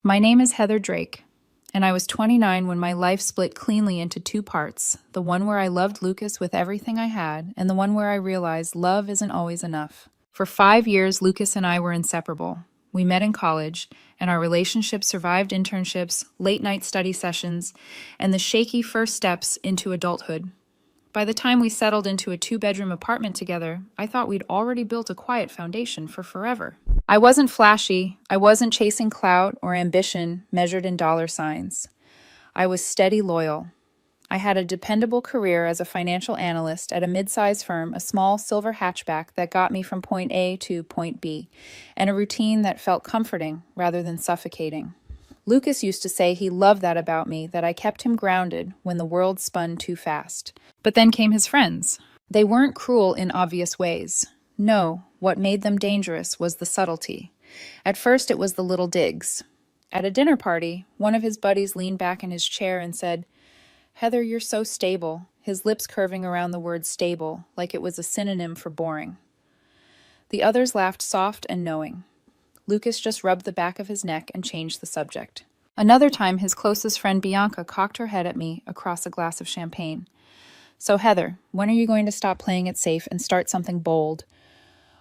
My name is Heather Drake, and I was 29 when my life split cleanly into two parts, the one where I loved Lucas with everything I had, and the one where I realized love isn't always enough. For 5 years, Lucas and I were inseparable. We met in college, and our relationship survived internships, late-night study sessions, and the shaky first steps into adulthood. By the time we settled into a two-bedroom apartment together, I thought we'd already built a quiet foundation for forever. I wasn't flashy. I wasn't chasing clout or ambition measured in dollar signs. I was steady loyal. I had a dependable career as a financial analyst at a mid-sized firm, a small silver hatchback that got me from point A to point B, and a routine that felt comforting rather than suffocating. Lucas used to say he loved that about me, that I kept him grounded when the world spun too fast. But then came his friends. They weren't cruel in obvious ways. No, what made them dangerous was the subtlety. At first it was the little digs. At a dinner party, one of his buddies leaned back in his chair and said, "Heather, you're so stable," his lips curving around the word stable, like it was a synonym for boring. The others laughed soft and knowing. Lucas just rubbed the back of his neck and changed the subject. Another time, his closest friend Bianca cocked her head at me across a glass of champagne. "So Heather, when are you going to stop playing it safe and start something bold?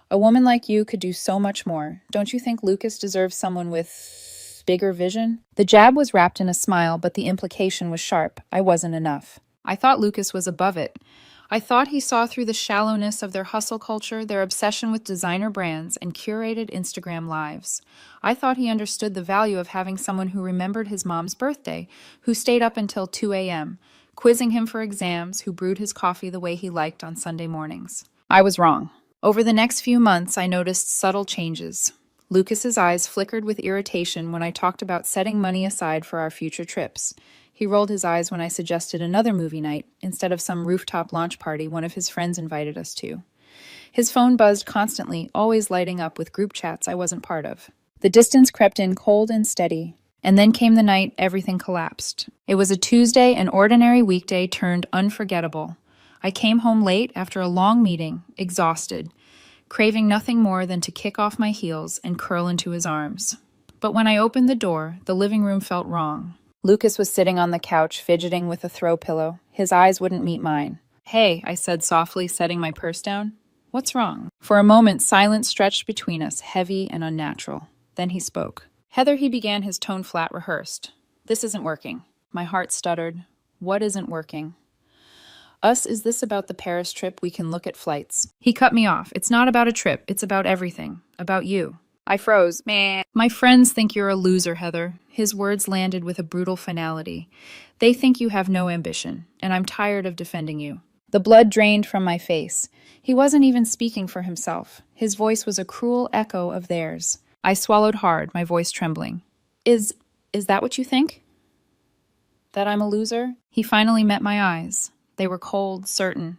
A woman like you could do so much more. Don't you think Lucas deserves someone with bigger vision?" The jab was wrapped in a smile, but the implication was sharp. I wasn't enough. I thought Lucas was above it. I thought he saw through the shallowness of their hustle culture, their obsession with designer brands, and curated Instagram lives. I thought he understood the value of having someone who remembered his mom's birthday, who stayed up until 2 a.m., quizzing him for exams, who brewed his coffee the way he liked on Sunday mornings. I was wrong. Over the next few months, I noticed subtle changes. Lucas's eyes flickered with irritation when I talked about setting money aside for our future trips. He rolled his eyes when I suggested another movie night instead of some rooftop launch party one of his friends invited us to. His phone buzzed constantly, always lighting up with group chats I wasn't part of. The distance crept in cold and steady. And then came the night everything collapsed. It was a Tuesday, an ordinary weekday turned unforgettable. I came home late after a long meeting, exhausted, craving nothing more than to kick off my heels and curl into his arms. But when I opened the door, the living room felt wrong. Lucas was sitting on the couch, fidgeting with a throw pillow. His eyes wouldn't meet mine. "Hey," I said softly, setting my purse down. "What's wrong?" For a moment, silence stretched between us, heavy and unnatural. Then he spoke. "Heather," he began, his tone flat, rehearsed. "This isn't working." My heart stuttered. "What isn't working?" "Us, is this about the Paris trip? We can look at flights." He cut me off. "It's not about a trip. It's about everything. About you." I froze. Meh. "My friends think you're a loser, Heather." His words landed with a brutal finality. "They think you have no ambition, and I'm tired of defending you." The blood drained from my face. He wasn't even speaking for himself. His voice was a cruel echo of theirs. I swallowed hard, my voice trembling. Is that what you think? That I'm a loser?" He finally met my eyes. They were cold, certain.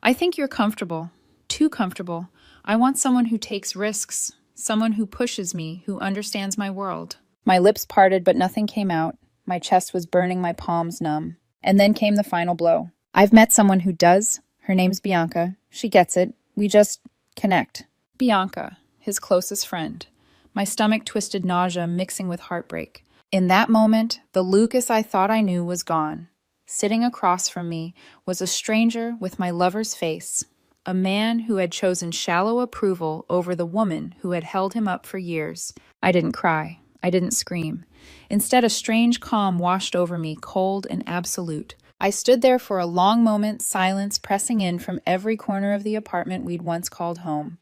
"I think you're comfortable. Too comfortable. I want someone who takes risks. Someone who pushes me, who understands my world." My lips parted, but nothing came out. My chest was burning, my palms numb. And then came the final blow. "I've met someone who does. Her name's Bianca. She gets it. We just connect." Bianca, his closest friend. My stomach twisted, nausea mixing with heartbreak. In that moment, the Lucas I thought I knew was gone. Sitting across from me was a stranger with my lover's face. A man who had chosen shallow approval over the woman who had held him up for years. I didn't cry. I didn't scream. Instead, a strange calm washed over me, cold and absolute. I stood there for a long moment, silence pressing in from every corner of the apartment we'd once called home.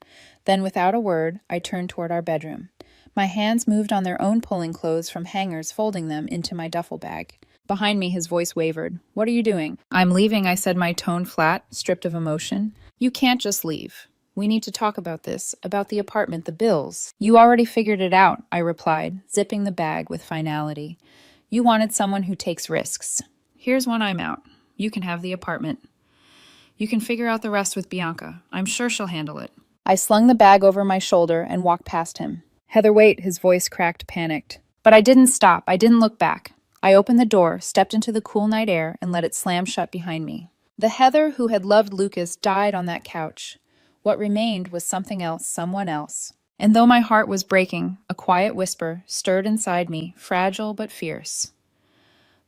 Then, without a word, I turned toward our bedroom. My hands moved on their own, pulling clothes from hangers, folding them into my duffel bag. Behind me, his voice wavered. "What are you doing?" "I'm leaving," I said, my tone flat, stripped of emotion. "You can't just leave. We need to talk about this, about the apartment, the bills." "You already figured it out," I replied, zipping the bag with finality. "You wanted someone who takes risks. Here's one. I'm out. You can have the apartment. You can figure out the rest with Bianca. I'm sure she'll handle it." I slung the bag over my shoulder and walked past him. "Heather, wait," his voice cracked, panicked. But I didn't stop. I didn't look back. I opened the door, stepped into the cool night air, and let it slam shut behind me. The Heather who had loved Lucas died on that couch. What remained was something else, someone else. And though my heart was breaking, a quiet whisper stirred inside me, fragile but fierce.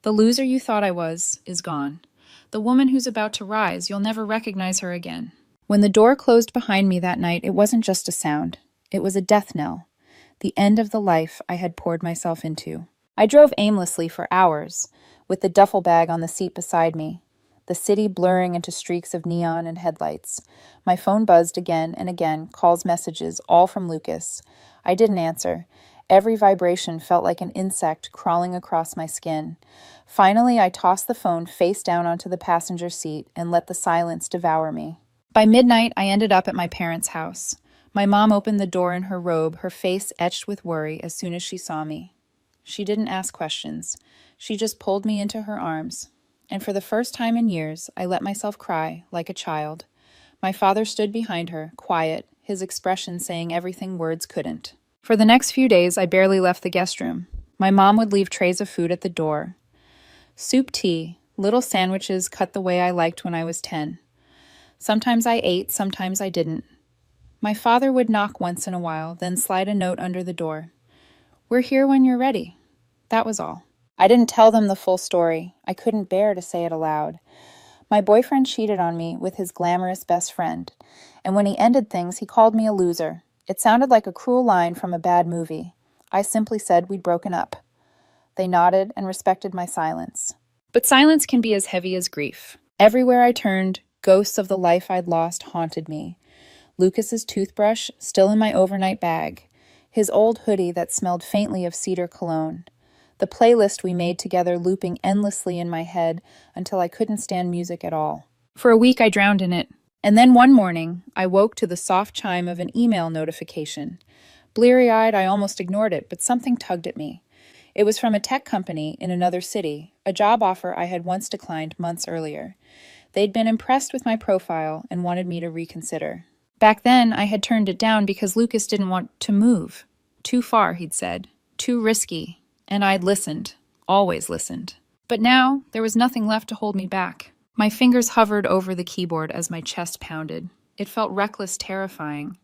The loser you thought I was is gone. The woman who's about to rise, you'll never recognize her again. When the door closed behind me that night, it wasn't just a sound. It was a death knell, the end of the life I had poured myself into. I drove aimlessly for hours, with the duffel bag on the seat beside me, the city blurring into streaks of neon and headlights. My phone buzzed again and again, calls, messages, all from Lucas. I didn't answer. Every vibration felt like an insect crawling across my skin. Finally, I tossed the phone face down onto the passenger seat and let the silence devour me. By midnight, I ended up at my parents' house. My mom opened the door in her robe, her face etched with worry as soon as she saw me. She didn't ask questions. She just pulled me into her arms. And for the first time in years, I let myself cry like a child. My father stood behind her, quiet, his expression saying everything words couldn't. For the next few days, I barely left the guest room. My mom would leave trays of food at the door. Soup, tea, little sandwiches cut the way I liked when I was 10. Sometimes I ate, sometimes I didn't. My father would knock once in a while, then slide a note under the door. "We're here when you're ready." That was all. I didn't tell them the full story. I couldn't bear to say it aloud. My boyfriend cheated on me with his glamorous best friend, and when he ended things, he called me a loser. It sounded like a cruel line from a bad movie. I simply said we'd broken up. They nodded and respected my silence. But silence can be as heavy as grief. Everywhere I turned, ghosts of the life I'd lost haunted me. Lucas's toothbrush still in my overnight bag, his old hoodie that smelled faintly of cedar cologne, the playlist we made together looping endlessly in my head until I couldn't stand music at all. For a week, I drowned in it. And then one morning, I woke to the soft chime of an email notification. Bleary-eyed, I almost ignored it, but something tugged at me. It was from a tech company in another city, a job offer I had once declined months earlier. They'd been impressed with my profile and wanted me to reconsider. Back then, I had turned it down because Lucas didn't want to move. Too far, he'd said. Too risky. And I'd listened. Always listened. But now, there was nothing left to hold me back. My fingers hovered over the keyboard as my chest pounded. It felt reckless, terrifying.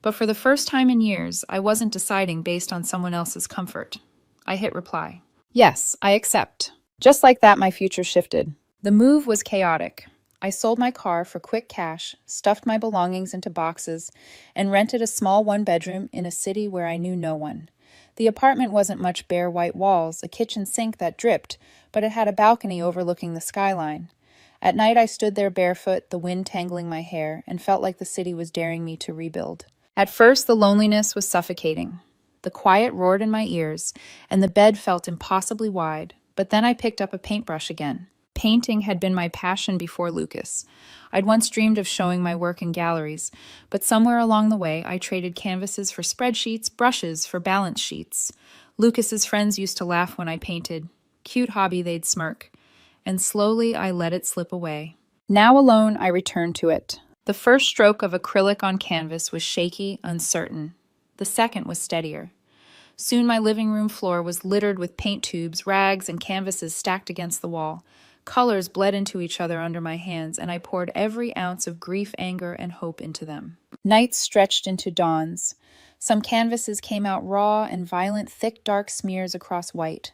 But for the first time in years, I wasn't deciding based on someone else's comfort. I hit reply. Yes, I accept. Just like that, my future shifted. The move was chaotic. I sold my car for quick cash, stuffed my belongings into boxes, and rented a small one-bedroom in a city where I knew no one. The apartment wasn't much bare white walls, a kitchen sink that dripped, but it had a balcony overlooking the skyline. At night I stood there barefoot, the wind tangling my hair, and felt like the city was daring me to rebuild. At first, the loneliness was suffocating. The quiet roared in my ears, and the bed felt impossibly wide, but then I picked up a paintbrush again. Painting had been my passion before Lucas. I'd once dreamed of showing my work in galleries, but somewhere along the way I traded canvases for spreadsheets, brushes for balance sheets. Lucas's friends used to laugh when I painted. Cute hobby, they'd smirk. And slowly I let it slip away. Now alone, I returned to it. The first stroke of acrylic on canvas was shaky, uncertain. The second was steadier. Soon my living room floor was littered with paint tubes, rags, and canvases stacked against the wall. Colors bled into each other under my hands, and I poured every ounce of grief, anger, and hope into them. Nights stretched into dawns. Some canvases came out raw and violent, thick, dark smears across white.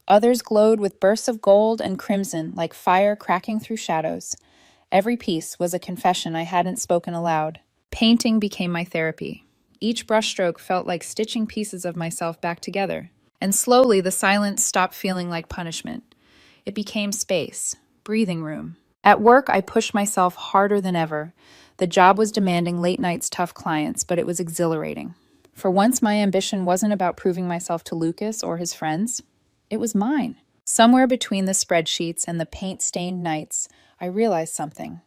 Others glowed with bursts of gold and crimson, like fire cracking through shadows. Every piece was a confession I hadn't spoken aloud. Painting became my therapy. Each brushstroke felt like stitching pieces of myself back together. And slowly, the silence stopped feeling like punishment. It became space, breathing room. At work, I pushed myself harder than ever. The job was demanding late nights, tough clients, but it was exhilarating. For once, my ambition wasn't about proving myself to Lucas or his friends. It was mine. Somewhere between the spreadsheets and the paint-stained nights, I realized something.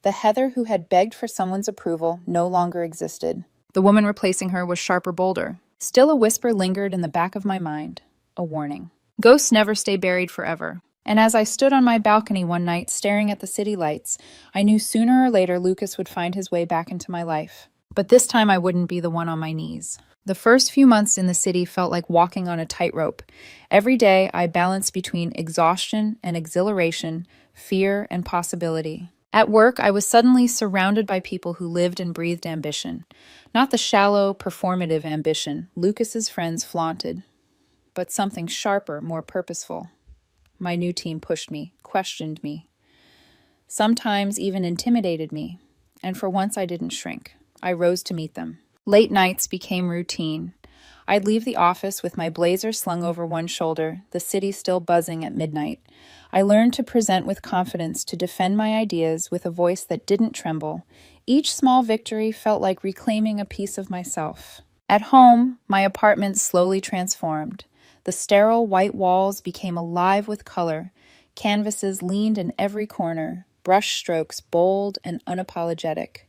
The Heather who had begged for someone's approval no longer existed. The woman replacing her was sharper, bolder. Still a whisper lingered in the back of my mind, a warning. Ghosts never stay buried forever. And as I stood on my balcony one night staring at the city lights, I knew sooner or later Lucas would find his way back into my life. But this time I wouldn't be the one on my knees. The first few months in the city felt like walking on a tightrope. Every day I balanced between exhaustion and exhilaration, fear and possibility. At work, I was suddenly surrounded by people who lived and breathed ambition. Not the shallow, performative ambition Lucas's friends flaunted, but something sharper, more purposeful. My new team pushed me, questioned me, sometimes even intimidated me, and for once I didn't shrink. I rose to meet them. Late nights became routine. I'd leave the office with my blazer slung over one shoulder, the city still buzzing at midnight. I learned to present with confidence, to defend my ideas with a voice that didn't tremble. Each small victory felt like reclaiming a piece of myself. At home, my apartment slowly transformed. The sterile white walls became alive with color. Canvases leaned in every corner, brush strokes bold and unapologetic.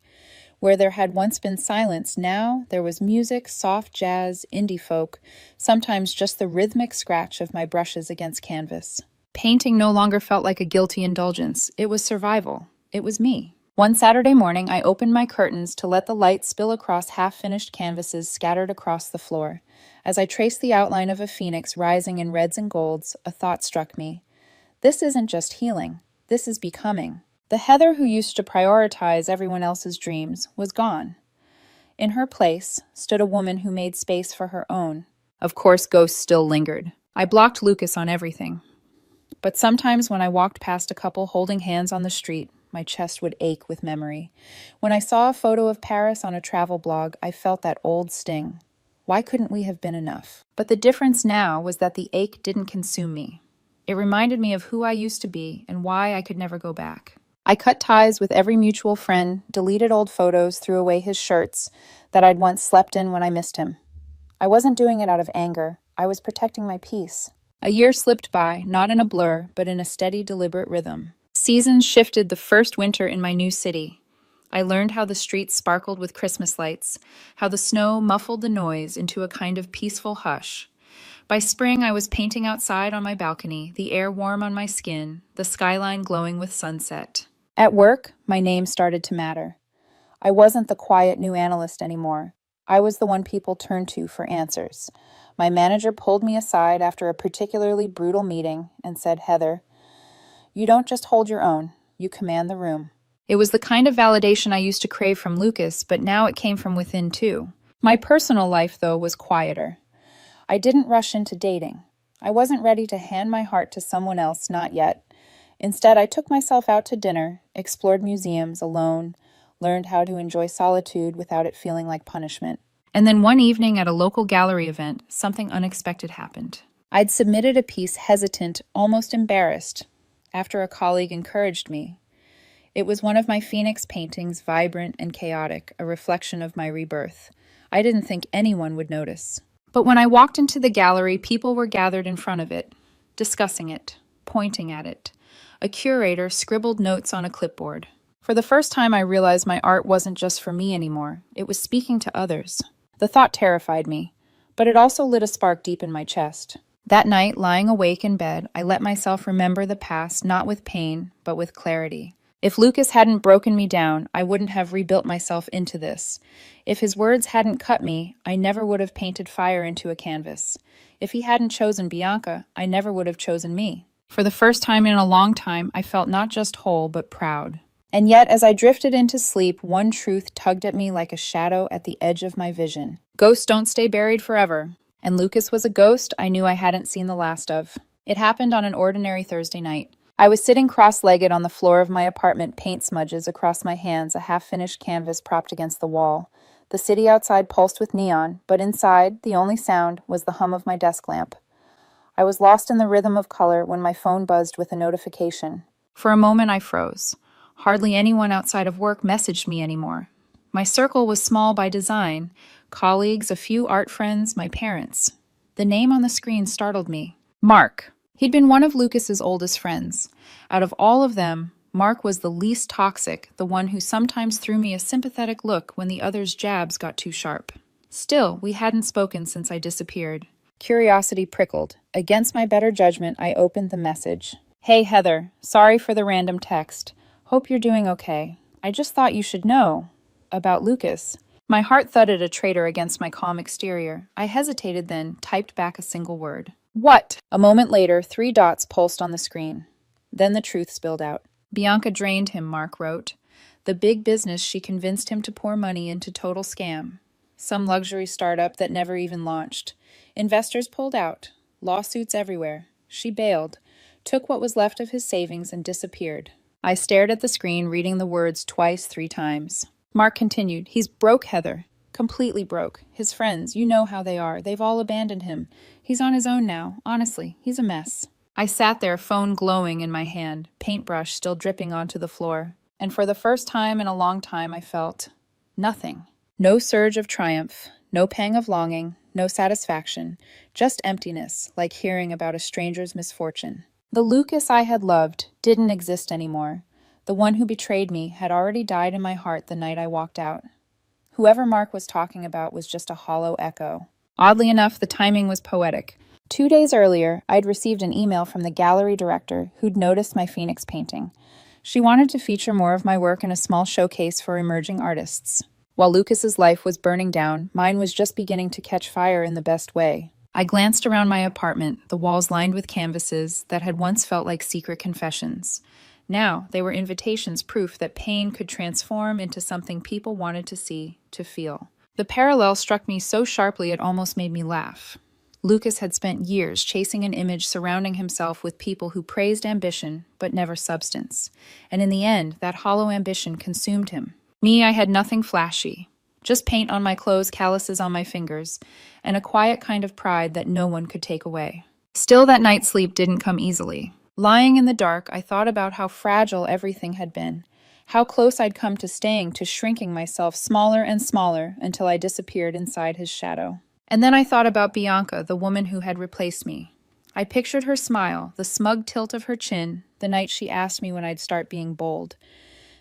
Where there had once been silence, now there was music, soft jazz, indie folk, sometimes just the rhythmic scratch of my brushes against canvas. Painting no longer felt like a guilty indulgence. It was survival. It was me. One Saturday morning, I opened my curtains to let the light spill across half-finished canvases scattered across the floor. As I traced the outline of a phoenix rising in reds and golds, a thought struck me. This isn't just healing. This is becoming. The Heather who used to prioritize everyone else's dreams was gone. In her place stood a woman who made space for her own. Of course, ghosts still lingered. I blocked Lucas on everything. But sometimes when I walked past a couple holding hands on the street, my chest would ache with memory. When I saw a photo of Paris on a travel blog, I felt that old sting. Why couldn't we have been enough? But the difference now was that the ache didn't consume me. It reminded me of who I used to be and why I could never go back. I cut ties with every mutual friend, deleted old photos, threw away his shirts that I'd once slept in when I missed him. I wasn't doing it out of anger. I was protecting my peace. A year slipped by, not in a blur, but in a steady, deliberate rhythm. Seasons shifted the first winter in my new city. I learned how the streets sparkled with Christmas lights, how the snow muffled the noise into a kind of peaceful hush. By spring, I was painting outside on my balcony, the air warm on my skin, the skyline glowing with sunset. At work, my name started to matter. I wasn't the quiet new analyst anymore. I was the one people turned to for answers. My manager pulled me aside after a particularly brutal meeting and said, "Heather, you don't just hold your own, you command the room." It was the kind of validation I used to crave from Lucas, but now it came from within too. My personal life, though, was quieter. I didn't rush into dating. I wasn't ready to hand my heart to someone else, not yet. Instead, I took myself out to dinner, explored museums alone, learned how to enjoy solitude without it feeling like punishment. And then one evening at a local gallery event, something unexpected happened. I'd submitted a piece hesitant, almost embarrassed, after a colleague encouraged me. It was one of my Phoenix paintings, vibrant and chaotic, a reflection of my rebirth. I didn't think anyone would notice. But when I walked into the gallery, people were gathered in front of it, discussing it, pointing at it. A curator scribbled notes on a clipboard. For the first time, I realized my art wasn't just for me anymore. It was speaking to others. The thought terrified me, but it also lit a spark deep in my chest. That night, lying awake in bed, I let myself remember the past, not with pain, but with clarity. If Lucas hadn't broken me down, I wouldn't have rebuilt myself into this. If his words hadn't cut me, I never would have painted fire into a canvas. If he hadn't chosen Bianca, I never would have chosen me. For the first time in a long time, I felt not just whole, but proud. And yet, as I drifted into sleep, one truth tugged at me like a shadow at the edge of my vision. Ghosts don't stay buried forever. And Lucas was a ghost I knew I hadn't seen the last of. It happened on an ordinary Thursday night. I was sitting cross-legged on the floor of my apartment, paint smudges across my hands, a half-finished canvas propped against the wall. The city outside pulsed with neon, but inside, the only sound was the hum of my desk lamp. I was lost in the rhythm of color when my phone buzzed with a notification. For a moment, I froze. Hardly anyone outside of work messaged me anymore. My circle was small by design. Colleagues, a few art friends, my parents. The name on the screen startled me. Mark. He'd been one of Lucas's oldest friends. Out of all of them, Mark was the least toxic, the one who sometimes threw me a sympathetic look when the others' jabs got too sharp. Still, we hadn't spoken since I disappeared. Curiosity prickled. Against my better judgment, I opened the message. "Hey, Heather. Sorry for the random text. Hope you're doing okay. I just thought you should know. About Lucas." My heart thudded a traitor against my calm exterior. I hesitated then, typed back a single word. "What?" A moment later, 3 dots pulsed on the screen. Then the truth spilled out. Bianca drained him, Mark wrote. The big business she convinced him to pour money into total scam. Some luxury startup that never even launched. Investors pulled out. Lawsuits everywhere. She bailed, took what was left of his savings and disappeared. I stared at the screen, reading the words twice, 3 times. Mark continued, He's broke, Heather. Completely broke. His friends, you know how they are. They've all abandoned him. He's on his own now. Honestly, he's a mess. I sat there, phone glowing in my hand, paintbrush still dripping onto the floor. And for the first time in a long time, I felt nothing. No surge of triumph, no pang of longing, no satisfaction, just emptiness, like hearing about a stranger's misfortune. The Lucas I had loved didn't exist anymore. The one who betrayed me had already died in my heart the night I walked out. Whoever Mark was talking about was just a hollow echo. Oddly enough, the timing was poetic. 2 days earlier, I'd received an email from the gallery director who'd noticed my Phoenix painting. She wanted to feature more of my work in a small showcase for emerging artists. While Lucas's life was burning down, mine was just beginning to catch fire in the best way. I glanced around my apartment, the walls lined with canvases that had once felt like secret confessions. Now, they were invitations, proof that pain could transform into something people wanted to see, to feel. The parallel struck me so sharply it almost made me laugh. Lucas had spent years chasing an image surrounding himself with people who praised ambition, but never substance. And in the end, that hollow ambition consumed him. Me, I had nothing flashy. Just paint on my clothes, calluses on my fingers, and a quiet kind of pride that no one could take away. Still, that night's sleep didn't come easily. Lying in the dark, I thought about how fragile everything had been, how close I'd come to staying, to shrinking myself smaller and smaller until I disappeared inside his shadow. And then I thought about Bianca, the woman who had replaced me. I pictured her smile, the smug tilt of her chin, the night she asked me when I'd start being bold.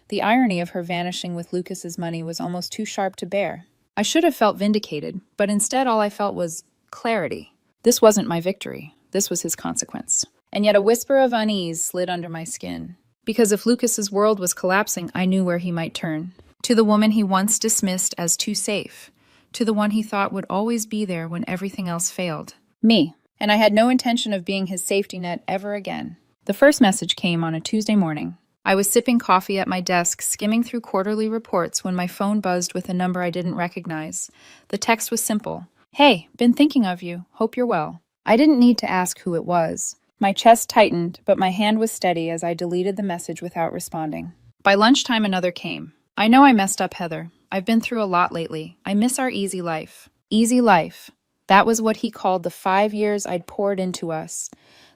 The irony of her vanishing with Lucas's money was almost too sharp to bear. I should have felt vindicated, but instead all I felt was clarity. This wasn't my victory. This was his consequence. And yet a whisper of unease slid under my skin. Because if Lucas's world was collapsing, I knew where he might turn. To the woman he once dismissed as too safe. To the one he thought would always be there when everything else failed. Me. And I had no intention of being his safety net ever again. The first message came on a Tuesday morning. I was sipping coffee at my desk, skimming through quarterly reports when my phone buzzed with a number I didn't recognize. The text was simple. Hey, been thinking of you. Hope you're well. I didn't need to ask who it was. My chest tightened, but my hand was steady as I deleted the message without responding. By lunchtime, another came. I know I messed up, Heather. I've been through a lot lately. I miss our easy life. Easy life. That was what he called the 5 years I'd poured into us.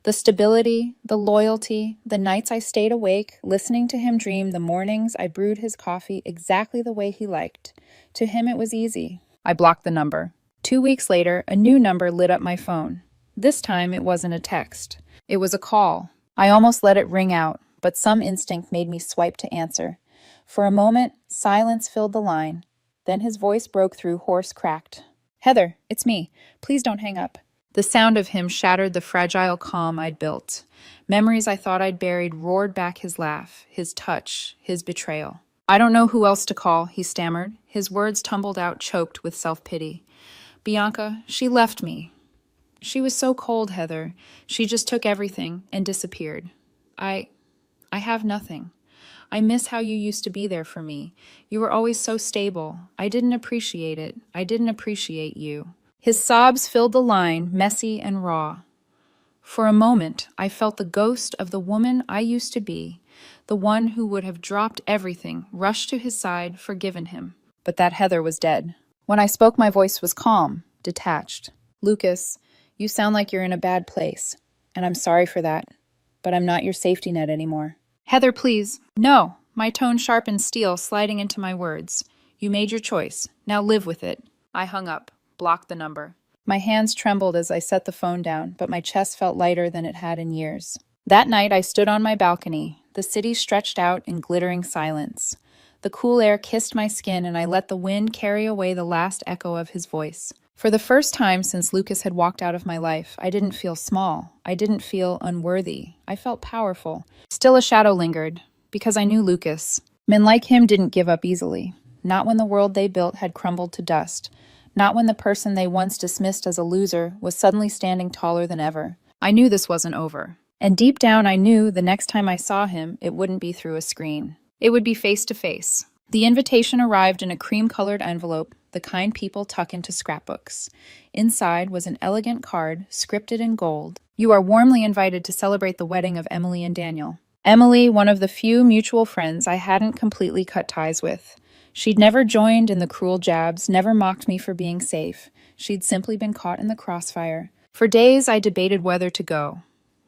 The stability, the loyalty, the nights I stayed awake, listening to him dream, the mornings I brewed his coffee exactly the way he liked. To him, it was easy. I blocked the number. 2 weeks later, a new number lit up my phone. This time, it wasn't a text. It was a call. I almost let it ring out, but some instinct made me swipe to answer. For a moment, silence filled the line. Then his voice broke through, hoarse, cracked. Heather, it's me. Please don't hang up. The sound of him shattered the fragile calm I'd built. Memories I thought I'd buried roared back his laugh, his touch, his betrayal. I don't know who else to call, he stammered. His words tumbled out, choked with self-pity. Bianca, she left me. She was so cold, Heather. She just took everything and disappeared. I have nothing. I miss how you used to be there for me. You were always so stable. I didn't appreciate it. I didn't appreciate you. His sobs filled the line, messy and raw. For a moment, I felt the ghost of the woman I used to be, the one who would have dropped everything, rushed to his side, forgiven him. But that Heather was dead. When I spoke, my voice was calm, detached. Lucas, you sound like you're in a bad place, and I'm sorry for that, but I'm not your safety net anymore. Heather, please. No, my tone sharpened steel, sliding into my words. You made your choice. Now live with it. I hung up, blocked the number. My hands trembled as I set the phone down, but my chest felt lighter than it had in years. That night, I stood on my balcony. The city stretched out in glittering silence. The cool air kissed my skin, and I let the wind carry away the last echo of his voice. For the first time since Lucas had walked out of my life, I didn't feel small. I didn't feel unworthy. I felt powerful. Still a shadow lingered, because I knew Lucas. Men like him didn't give up easily. Not when the world they built had crumbled to dust. Not when the person they once dismissed as a loser was suddenly standing taller than ever. I knew this wasn't over. And deep down, I knew the next time I saw him, it wouldn't be through a screen. It would be face to face. The invitation arrived in a cream-colored envelope, the kind people tuck into scrapbooks. Inside was an elegant card, scripted in gold. You are warmly invited to celebrate the wedding of Emily and Daniel. Emily, one of the few mutual friends I hadn't completely cut ties with. She'd never joined in the cruel jabs, never mocked me for being safe. She'd simply been caught in the crossfire. For days, I debated whether to go.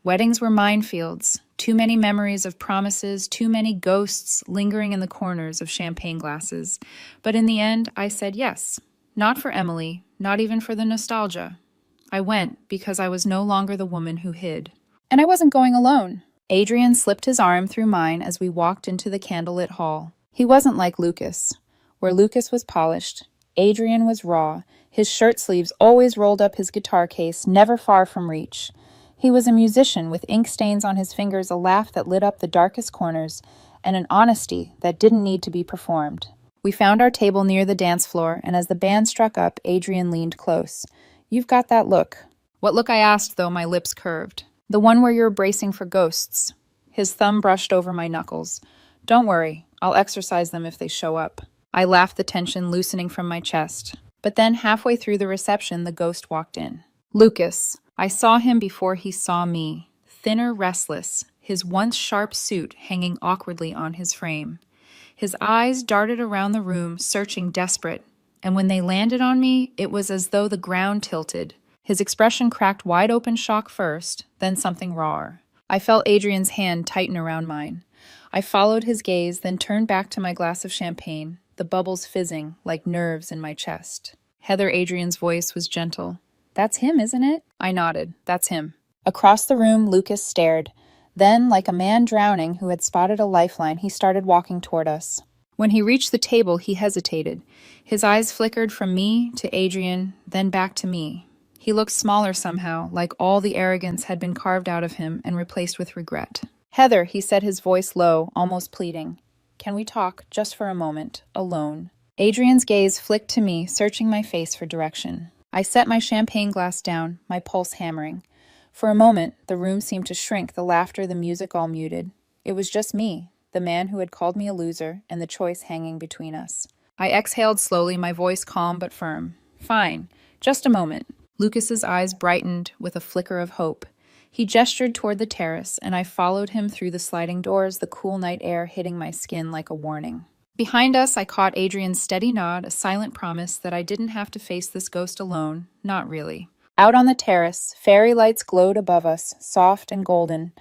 Weddings were minefields, too many memories of promises, too many ghosts lingering in the corners of champagne glasses. But in the end, I said yes. Not for Emily, not even for the nostalgia. I went because I was no longer the woman who hid. And I wasn't going alone. Adrian slipped his arm through mine as we walked into the candlelit hall. He wasn't like Lucas. Where Lucas was polished, Adrian was raw, his shirt sleeves always rolled up his guitar case, never far from reach. He was a musician with ink stains on his fingers, a laugh that lit up the darkest corners, and an honesty that didn't need to be performed. We found our table near the dance floor, and as the band struck up, Adrian leaned close. "You've got that look." What look, I asked, though my lips curved. "The one where you're bracing for ghosts." His thumb brushed over my knuckles. "Don't worry, I'll exorcise them if they show up." I laughed, the tension loosening from my chest. But then, halfway through the reception, the ghost walked in. Lucas. I saw him before he saw me. Thinner, restless, his once sharp suit hanging awkwardly on his frame. His eyes darted around the room, searching, desperate. And when they landed on me, it was as though the ground tilted. His expression cracked wide open shock first, then something rawer. I felt Adrian's hand tighten around mine. I followed his gaze, then turned back to my glass of champagne, the bubbles fizzing like nerves in my chest. Heather Adrian's voice was gentle. "That's him, isn't it?" I nodded. "That's him." Across the room, Lucas stared. Then, like a man drowning who had spotted a lifeline, he started walking toward us. When he reached the table, he hesitated. His eyes flickered from me to Adrian, then back to me. He looked smaller somehow, like all the arrogance had been carved out of him and replaced with regret. "Heather," he said, his voice low, almost pleading. "Can we talk, just for a moment, alone?" Adrian's gaze flicked to me, searching my face for direction. I set my champagne glass down, my pulse hammering. For a moment, the room seemed to shrink, the laughter, the music all muted. It was just me, the man who had called me a loser, and the choice hanging between us. I exhaled slowly, my voice calm but firm. "Fine, just a moment." Lucas's eyes brightened with a flicker of hope. He gestured toward the terrace, and I followed him through the sliding doors, the cool night air hitting my skin like a warning. Behind us, I caught Adrian's steady nod, a silent promise that I didn't have to face this ghost alone. Not really. Out on the terrace, fairy lights glowed above us, soft and golden.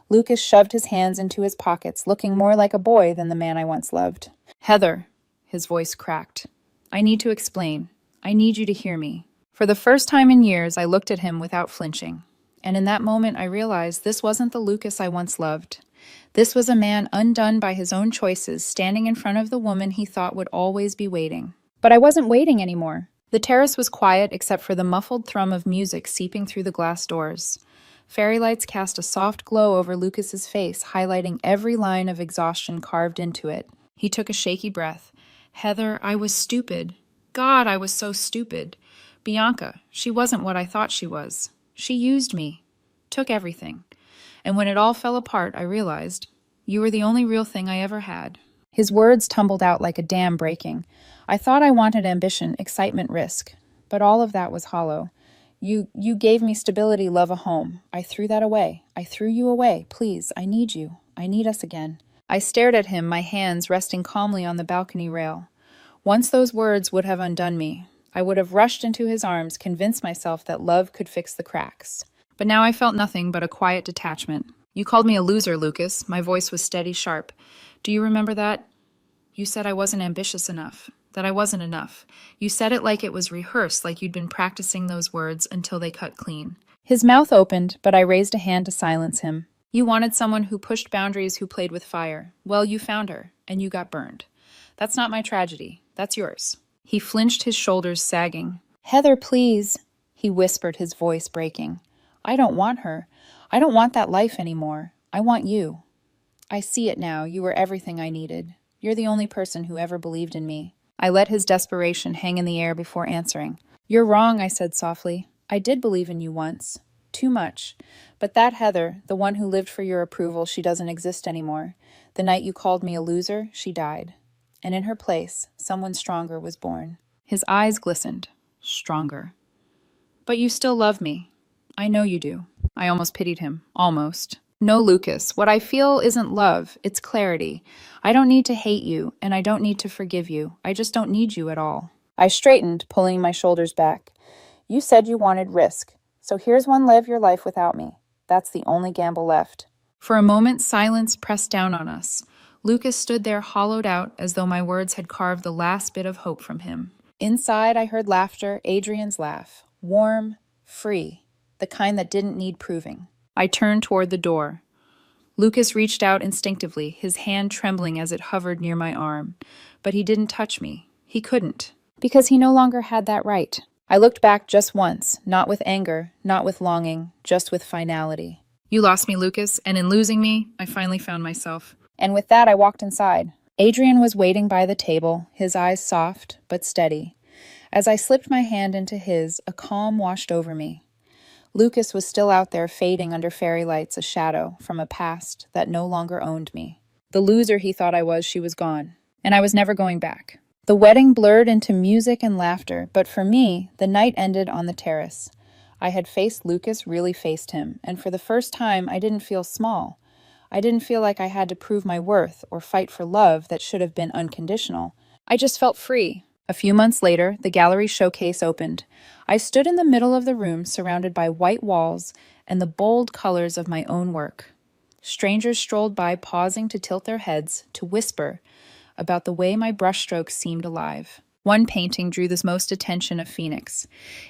Lucas shoved his hands into his pockets, looking more like a boy than the man I once loved. "Heather," his voice cracked. "I need to explain. I need you to hear me." For the first time in years, I looked at him without flinching. And in that moment, I realized this wasn't the Lucas I once loved. This was a man undone by his own choices, standing in front of the woman he thought would always be waiting. But I wasn't waiting anymore. The terrace was quiet except for the muffled thrum of music seeping through the glass doors. Fairy lights cast a soft glow over Lucas's face, highlighting every line of exhaustion carved into it. He took a shaky breath. "Heather, I was stupid. God, I was so stupid. Bianca, she wasn't what I thought she was. She used me. Took everything. And when it all fell apart, I realized, you were the only real thing I ever had." His words tumbled out like a dam breaking. I thought I wanted ambition, excitement, risk. But all of that was hollow. You gave me stability, love, a home. I threw that away. I threw you away. Please, I need you. I need us again. I stared at him, my hands resting calmly on the balcony rail. Once those words would have undone me. I would have rushed into his arms, convinced myself that love could fix the cracks. But now I felt nothing but a quiet detachment. "You called me a loser, Lucas." My voice was steady, sharp. "Do you remember that? You said I wasn't ambitious enough, that I wasn't enough. You said it like it was rehearsed, like you'd been practicing those words until they cut clean." His mouth opened, but I raised a hand to silence him. "You wanted someone who pushed boundaries, who played with fire. Well, you found her, and you got burned. That's not my tragedy. That's yours." He flinched, his shoulders sagging. "Heather, please," he whispered, his voice breaking. "I don't want her. I don't want that life anymore. I want you. I see it now. You were everything I needed. You're the only person who ever believed in me." I let his desperation hang in the air before answering. "You're wrong," I said softly. "I did believe in you once. too much. But that Heather, the one who lived for your approval, she doesn't exist anymore. The night you called me a loser, she died. And in her place, someone stronger was born." His eyes glistened. Stronger. "But you still love me. I know you do." I almost pitied him. Almost. "No, Lucas, what I feel isn't love, it's clarity. I don't need to hate you, and I don't need to forgive you. I just don't need you at all." I straightened, pulling my shoulders back. "You said you wanted risk, so here's one live your life without me. That's the only gamble left." For a moment, silence pressed down on us. Lucas stood there hollowed out as though my words had carved the last bit of hope from him. Inside, I heard laughter, Adrian's laugh. Warm, free, the kind that didn't need proving. I turned toward the door. Lucas reached out instinctively, his hand trembling as it hovered near my arm. But he didn't touch me. He couldn't. Because he no longer had that right. I looked back just once, not with anger, not with longing, just with finality. "You lost me, Lucas, and in losing me, I finally found myself." And with that, I walked inside. Adrian was waiting by the table, his eyes soft but steady. As I slipped my hand into his, a calm washed over me. Lucas was still out there fading under fairy lights, a shadow from a past that no longer owned me. The loser he thought I was, she was gone. And I was never going back. The wedding blurred into music and laughter, but for me, the night ended on the terrace. I had faced Lucas, really faced him, and for the first time, I didn't feel small. I didn't feel like I had to prove my worth or fight for love that should have been unconditional. I just felt free. A few months later, the gallery showcase opened. I stood in the middle of the room, surrounded by white walls and the bold colors of my own work. Strangers strolled by, pausing to tilt their heads, to whisper about the way my brushstrokes seemed alive. One painting drew the most attention, a phoenix.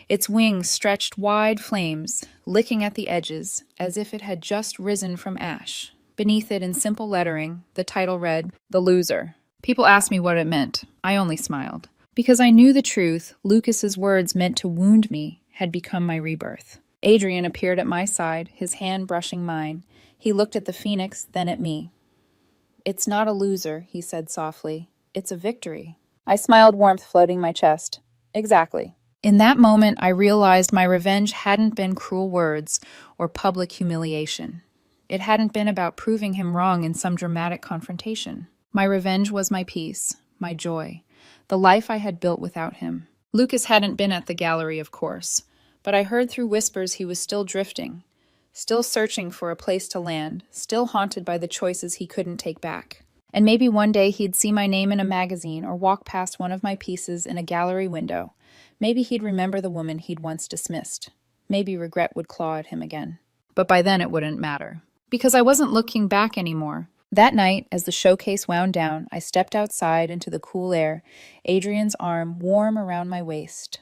Its wings stretched wide flames, licking at the edges, as if it had just risen from ash. Beneath it, in simple lettering, the title read, "The Loser." People asked me what it meant. I only smiled. Because I knew the truth, Lucas's words meant to wound me had become my rebirth. Adrian appeared at my side, his hand brushing mine. He looked at the phoenix, then at me. "It's not a loser," he said softly. "It's a victory." I smiled, warmth flooding my chest. Exactly. In that moment, I realized my revenge hadn't been cruel words or public humiliation. It hadn't been about proving him wrong in some dramatic confrontation. My revenge was my peace, my joy, the life I had built without him. Lucas hadn't been at the gallery, of course, but I heard through whispers he was still drifting, still searching for a place to land, still haunted by the choices he couldn't take back. And maybe one day he'd see my name in a magazine or walk past one of my pieces in a gallery window. Maybe he'd remember the woman he'd once dismissed. Maybe regret would claw at him again. But by then it wouldn't matter. Because I wasn't looking back anymore. That night, as the showcase wound down, I stepped outside into the cool air, Adrian's arm warm around my waist.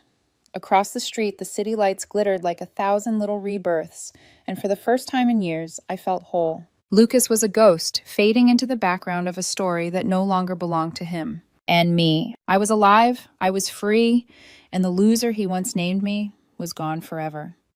Across the street, the city lights glittered like 1,000 little rebirths, and for the first time in years, I felt whole. Lucas was a ghost, fading into the background of a story that no longer belonged to him. And me. I was alive, I was free, and the loser he once named me was gone forever.